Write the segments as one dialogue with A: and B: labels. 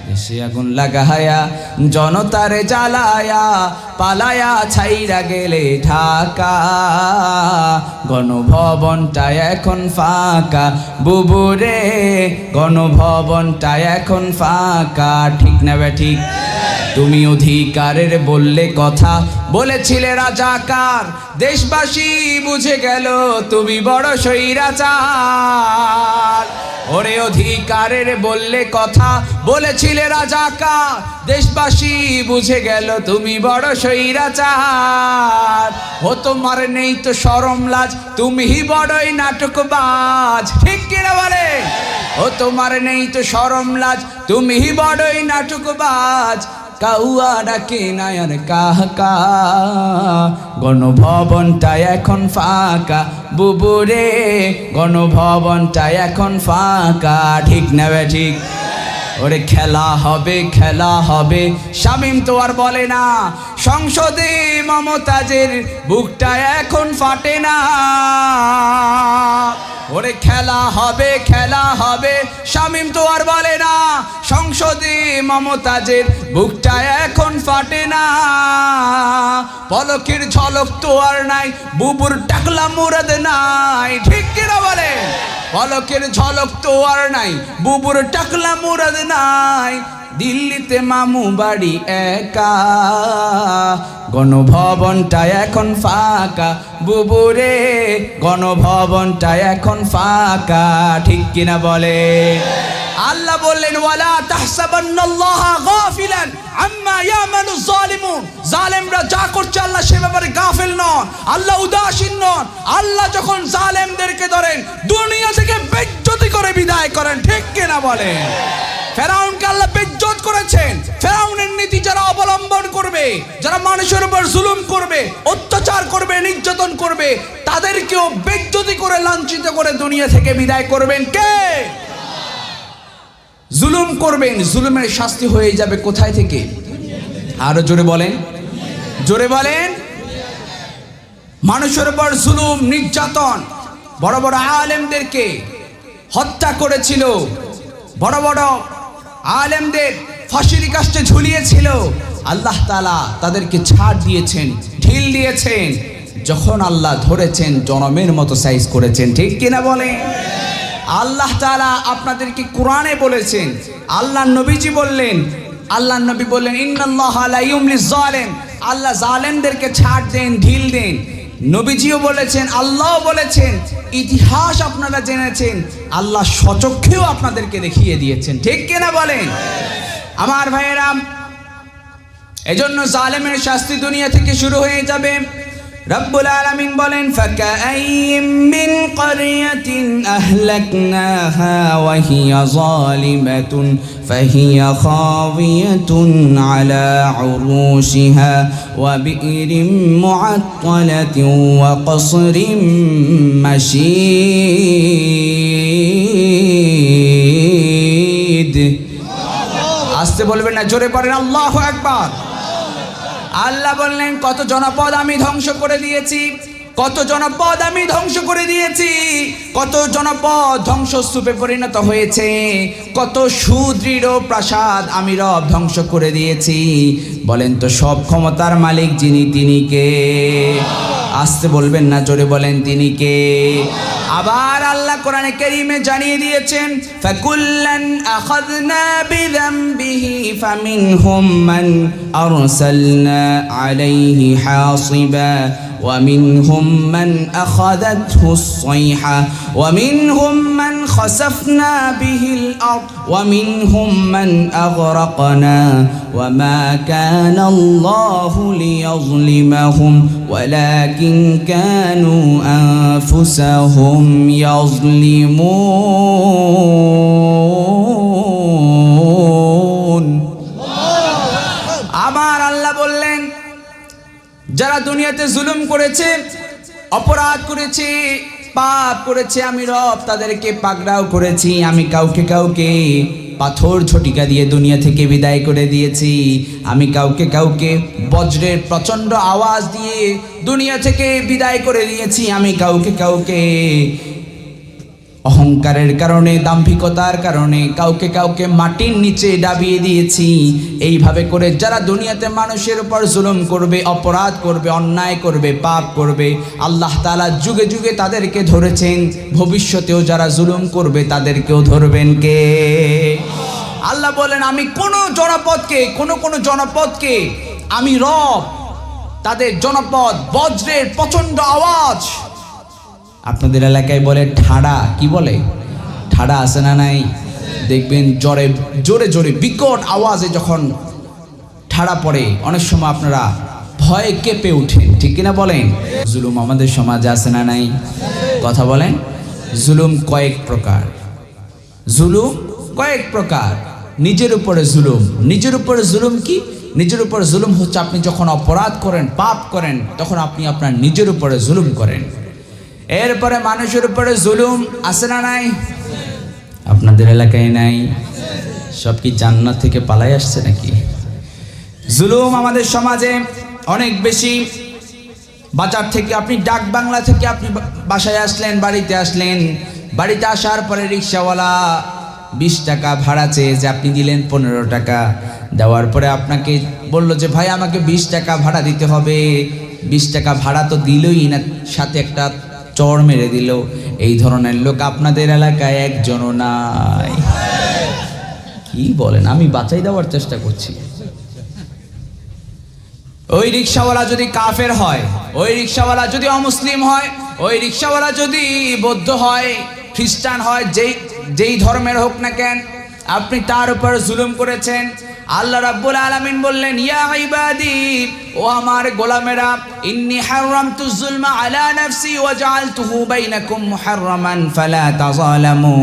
A: দেশে আগুন লাগায়া জনতারে জ্বালায়া পালায়া ছাইরা গেলে ঢাকা গণভবনটা এখন ফাঁকা বুবুরে গণভবনটা এখন ফাঁকা ঠিক না বে ঠিক তুমি অধিকারের বললে কথা বলেছিলে রাজাকার দেশবাসী বুঝে গেল তুমি বড় স্বৈরাচার ওরে অধিকারের বললে কথা বলেছিলে রাজাকার দেশবাসী বুঝে গেল তুমি বড় স্বৈরাচার ও তোমার নেই তো শরম লাজ তুমি বড়ই নাটকবাজ ঠিক কিনা বলে ও তোমার নেই তো শরম লাজ তুমি বড়ই নাটকবাজ কাউয়া ডাকে নায়ার কাহকা গণভবনটা এখন ফাঁকা বুবুরে গণভবনটা এখন ফাঁকা ঠিক না বে ঠিক ওরে খেলা হবে শামীম তো আর বলে না সংসদে মমতাজের বুকটা এখন ফাটে না ওরে খেলা হবে শামীম তো আর বলে না সংসদে মমতাজের বুকটা এখন ফাটে না পলকের ঝলক তো আর নাই বুবুর টাকলা মুরাদ নাই ঠিক কিনা বলে পলকের ঝলক তো আর নাই বুবুর টাকলা মুরাদ নাই দিল্লিতে মামু বাড়ি একা গণভবনটা এখন ফাঁকা বুবুরে গণভবনটা এখন ফাঁকা ঠিক কিনা বলে আল্লাহ বললেন ওয়ালা তাহসাবান্নাল্লাহা গাফিলান আম্মা ইয়ামালুজ জালিমুন জালেমরা যা করছে আল্লাহ সে ব্যাপারে গাফিল নন আল্লাহ উদাসীন নন আল্লাহ যখন জালেমদেরকে ধরেন দুনিয়া থেকে বেইজ্জতি করে বিদায় করেন ঠিক কিনা বলে ফেরাউনকে আল্লাহ বেইজ্জত করেছেন ফেরাউনের নীতি যারা অবলম্বন করবে যারা মানুষের উপর জুলুম করবে অত্যাচার করবে নির্যাতন করবে তাদেরকেও বেইজ্জতি করে লাঞ্ছিত করে দুনিয়া থেকে বিদায় করবেন কে জুলুম করবেন জুলুমের শাস্তি হয়ে যাবে কোথায় থেকে আরো জোরে বলেন মানুষের উপর জুলুম নির্যাতন বড় বড় আলেমদেরকে হত্যা করেছিল বড় বড় আলেমদের ফাঁসির কাস্টে ঝুলিয়েছিল আল্লাহ তাআলা তাদেরকে ছাড় দিয়েছেন ঢিল দিয়েছেন যখন আল্লাহ ধরেছেন জনমের মতো সাইজ করেছেন ঠিক কিনা বলে আল্লাহ তাআলা আপনাদেরকে কোরআনে বলেছেন আল্লাহ নবীজি বললেন আল্লাহ নবী বললেন ইন্নাল্লাহা লা ইউমলিজ জালিম আল্লাহ জালেমদেরকে ছাড় দেন ঢিল দেন নবীজিও বলেছেন আল্লাহও বলেছেন ইতিহাস আপনারা জেনেছেন আল্লাহ স্বচক্ষেও আপনাদেরকে দেখিয়ে দিয়েছেন ঠিক কিনা বলেন আমার ভাইয়েরা এজন্য জালেমের শাস্তি দুনিয়া থেকে শুরু হয়ে যাবে রব্বুল আলামিন বলেন ফাকাআইয়িম মিন ক্বরিয়াতিন আহলাকনাহা ওয়া হিয়া যালিমাতুন ফাহিয়া খাওয়িয়াতুন আলা উরুশিহা ওয়া বিইরিম মুআত্তালাতিন ওয়া কসরিম মাশীদ আস্তে বলবেন না জোরে পড়েন আল্লাহু আকবার আল্লাহ বললেন কত জনপদ আমি ধ্বংস করে দিয়েছি কত জনপদ আমি ধ্বংস করে দিয়েছি কত জনপদ ধ্বংসস্তূপে পরিণত হয়েছে কত সুদৃঢ় প্রাসাদ আমি রব ধ্বংস করে দিয়েছি বলেন তো সব ক্ষমতার মালিক যিনি তিনি কে আসতে বলবেন না জোরে বলেন তিনি কে আবার আল্লাহ কোরআনে কারীমে জানিয়ে দিয়েছেন ফাকুল্লান আখাযনা বিযামবিহি ফামিনহুম মান আরসালনা আলাইহি হাসিবা ومنهم من أخذته الصيحة ومنهم من خسفنا به الأرض ومنهم من أغرقنا وما كان الله ليظلمهم ولكن كانوا أنفسهم يظلمون আবার আল্লাহ বললেন যারা দুনিয়াতে জুলুম করেছে অপরাধ করেছে পাপ করেছে আমি রব তাদেরকে পাকড়াও করেছি আমি কাউকে কাউকে পাথর ঝটিকা দিয়ে দুনিয়া থেকে বিদায় করে দিয়েছি আমি কাউকে কাউকে বজ্রের প্রচণ্ড আওয়াজ দিয়ে দুনিয়া থেকে বিদায় করে দিয়েছি আমি কাউকে কাউকে অহংকারের কারণে, দাম্ভিকতার কারণে কাউকে কাউকে মাটির নিচে ডাবিয়ে দিয়েছি। এইভাবে করে যারা দুনিয়াতে মানুষের উপর জুলুম করবে, অপরাধ করবে, অন্যায় করবে, পাপ করবে, আল্লাহ তাআলা যুগে যুগে তাদেরকে ধরেছেন। ভবিষ্যতেও যারা জুলুম করবে তাদেরকেও ধরবেন কে? আল্লাহ বলেন, আমি কোন জনপদকে আমি রব, তাদের জনপদ বজ্রের প্রচন্ড আওয়াজ। আপনাদের এলাকায় বলে ঠাড়া, কি বলে? ঠাড়া আছে না নাই? দেখবেন জোরে জোরে বিকট আওয়াজে যখন ঠাড়া পড়ে অনেক সময় আপনারা ভয়ে কেঁপে উঠেন, ঠিক কিনা বলেন? জুলুম আমাদের সমাজে আছে না নাই? কথা বলেন। জুলুম কয়েক প্রকার। নিজের উপরে জুলুম কি? নিজের উপরে জুলুম হচ্ছে আপনি যখন অপরাধ করেন, পাপ করেন, তখন আপনি আপনার নিজের উপরে জুলুম করেন। এরপরে মানুষের উপরে জুলুম আছে না নাই? আপনাদের এলাকায় নাই? সব কি জান্নাত থেকে পালাই আসছে নাকি? জুলুম আমাদের সমাজে অনেক বেশি। বাজার থেকে আপনি, ডাক বাংলা থেকে আপনি বাসায় আসলেন, বাড়িতে আসার পরে রিক্সাওয়ালা 20 টাকা ভাড়া চেয়েছে, আপনি দিলেন 15 টাকা। দেওয়ার পরে আপনাকে বলল যে ভাই আমাকে 20 টাকা ভাড়া দিতে হবে। 20 টাকা ভাড়া তো দিলই না, সাথে একটা চড় মেরে দিল। এই ধরনের লোক আপনাদের এলাকায় একজনও নাই। কি বলেন? আমি বাঁচাই দেওয়ার চেষ্টা করছি। ওই রিক্সাওয়ালা যদি কাফের হয়, ওই রিক্সাওয়ালা যদি অমুসলিম হয়, ওই রিক্সাওয়ালা যদি বৌদ্ধ হয়, খ্রিস্টান হয়, যেই ধর্মের হোক না কেন, আপনি তার উপর জুলুম করেছেন। আল্লাহ রাব্বুল আলামিন বললেন, ইয়া ইবাদি, ও আমার গোলামেরা, ইন্নী হারামতু যুলমা আলা নাফসি ওয়া জাআলতুহু বাইনাকুম মুহাররামান ফালা তাযালামু।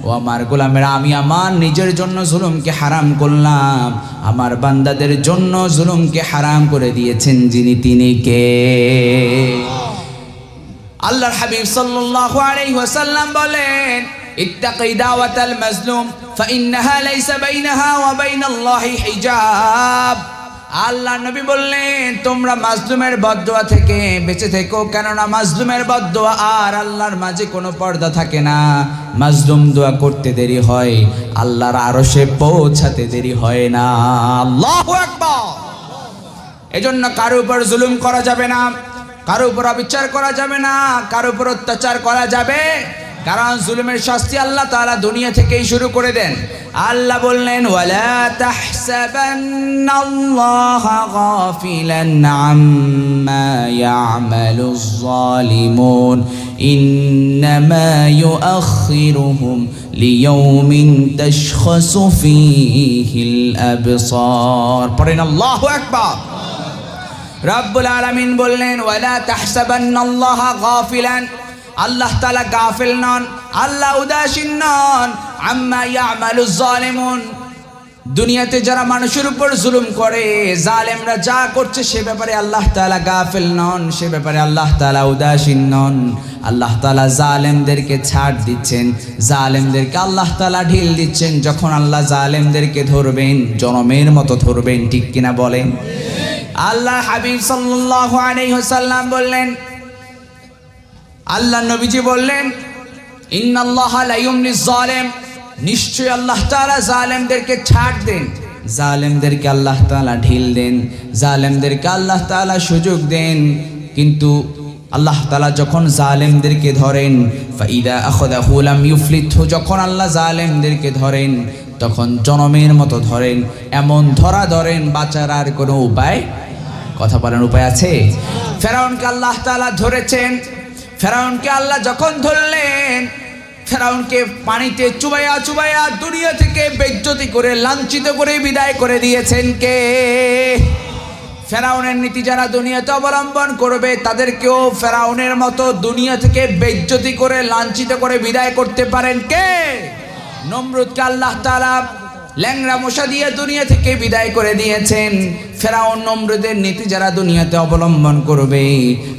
A: ও আমার গোলামেরা, আমি আমার নিজের জন্য জুলুমকে হারাম করলাম, আমার বান্দাদের জন্য জুলুমকে হারাম করে দিয়েছেন যিনি, তিনি কে? আল্লাহর হাবিব সাল্লাল্লাহু আলাইহি ওয়াসাল্লাম বলেন, ইত্তাকি দাওয়াতাল মাজলুম ফাইন্নাহা লাইসা বাইনাহা ওয়া বাইনাল্লাহি হিজাব। আল্লাহ নবী বললেন, তোমরা মাজলুমের বদদুয়া থেকে বেঁচে থেকো, কেননা মাজলুমের বদদুয়া আর আল্লাহর মাঝে কোনো পর্দা থাকে না। মাজলুম দোয়া করতে দেরি হয়, আল্লাহর আরশে পৌঁছাতে দেরি হয় না। আল্লাহু আকবার। এজন্য কারো উপর জুলুম করা যাবে না, কারো উপর অবিচার করা যাবে না, কারো উপর অত্যাচার করা যাবে, কারণ জুলুমের শাস্তি আল্লাহ তাআলা দুনিয়া থেকেই শুরু করে দেন। আল্লাহ বললেন, ওয়ালা তাহসাবান্নাল্লাহা গাফিলান আম্মা ইয়ামালুজ যালিমুন ইন্নামা ইউআখিরুহুম লিয়াউমিন তাশখাসু ফীহিল আবসার। পড়েন আল্লাহু আকবার। রব্বুল আলামিন বললেন, ওয়ালা তাহসাবান্নাল্লাহা গাফিলান, আল্লাহ তাআলা গাফিল নন, আল্লাহ উদাসীন নন, আম্মা ইয়ামালুজ জালিমুন, দুনিয়াতে যারা মানুষের উপর জুলুম করে, জালেমরা যা করছে সে ব্যাপারে আল্লাহ তাআলা গাফিল নন, সে ব্যাপারে আল্লাহ তাআলা উদাসীন নন। আল্লাহ তাআলা জালেমদেরকে ছাড় দিচ্ছেন, জালেমদেরকে আল্লাহ তাআলা ঢিল দিচ্ছেন। যখন আল্লাহ জালেমদেরকে ধরবেন, জনমের মতো ধরবেন, ঠিক কিনা বলেন? আল্লাহ হাবিব সাল্লাল্লাহু আলাইহি ওয়াসাল্লাম বললেন, আল্লাহ নবীজি বললেন, ইন্নাল্লাহা লা ইউমলিজ জালিম, নিশ্চয়ই আল্লাহ তাআলা জালেমদেরকে ছাড় দেন, জালেমদেরকে আল্লাহ তাআলা ঢিল দেন, জালেমদেরকে আল্লাহ তাআলা সুযোগ দেন। কিন্তু আল্লাহ তাআলা যখন জালেমদেরকে ধরেন, ফাইদা আখাযাহু লাম ইউফলিতহু, যখন আল্লাহ জালেমদেরকে ধরেন তখন জনমের মতো ধরেন, এমন ধরা ধরেন বাঁচার আর কোনো উপায়, কথা বলেন, উপায় আছে? ফেরাউনকে আল্লাহ তাআলা ধরেছেন, ফেরাউনকে আল্লাহ যখন ধরলেন, ফেরাউনকে পানিতে চুবাইয়া দুনিয়া থেকে বেইজ্জতি করে, লাঞ্ছিত করে বিদায় করে দিয়েছেন কে? ফেরাউনের নীতি যারা দুনিয়াতে অবলম্বন করবে তাদেরকেও ফেরাউনের মতো দুনিয়া থেকে বেইজ্জতি করে, লাঞ্ছিত করে বিদায় করতে পারেন কে? নমরুদকে আল্লাহ তাআলা ল্যাংড়া মশা দিয়ে দুনিয়া থেকে বিদায় করে দিয়েছেন। ফেরাউন নমরুদের নীতি যারা দুনিয়াতে অবলম্বন করবে,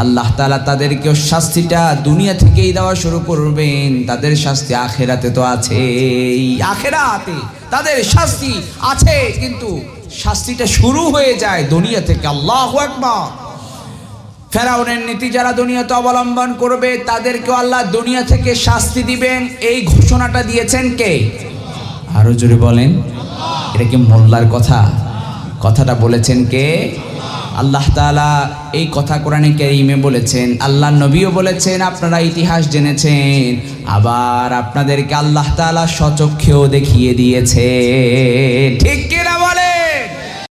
A: আল্লাহ তাআলা তাদেরকেও শাস্তিটা দুনিয়া থেকেই দেওয়া শুরু করবেন। তাদের শাস্তি আখিরাতে তো আছেই, আখিরাতে তাদের শাস্তি আছে, কিন্তু শাস্তিটা শুরু হয়ে যায় দুনিয়া থেকে। আল্লাহু আকবার। ফেরাউনের নীতি যারা দুনিয়াতে অবলম্বন করবে তাদেরকেও আল্লাহ দুনিয়া থেকে শাস্তি দিবেন, এই ঘোষণাটা দিয়েছেন কে? আরো জোরে বলেন। এটা কি মোল্লার কথা? কথাটা বলেছেন কে? আল্লাহ তাআলা এই কথা কোরআনে কারীমে বলেছেন, আল্লাহ নবীও বলেছেন, আপনারা ইতিহাস জেনেছেন, আবার আপনাদেরকে আল্লাহ তাআলা স্বচক্ষেও দেখিয়ে দিয়েছে। ঠিক কিনা বলে?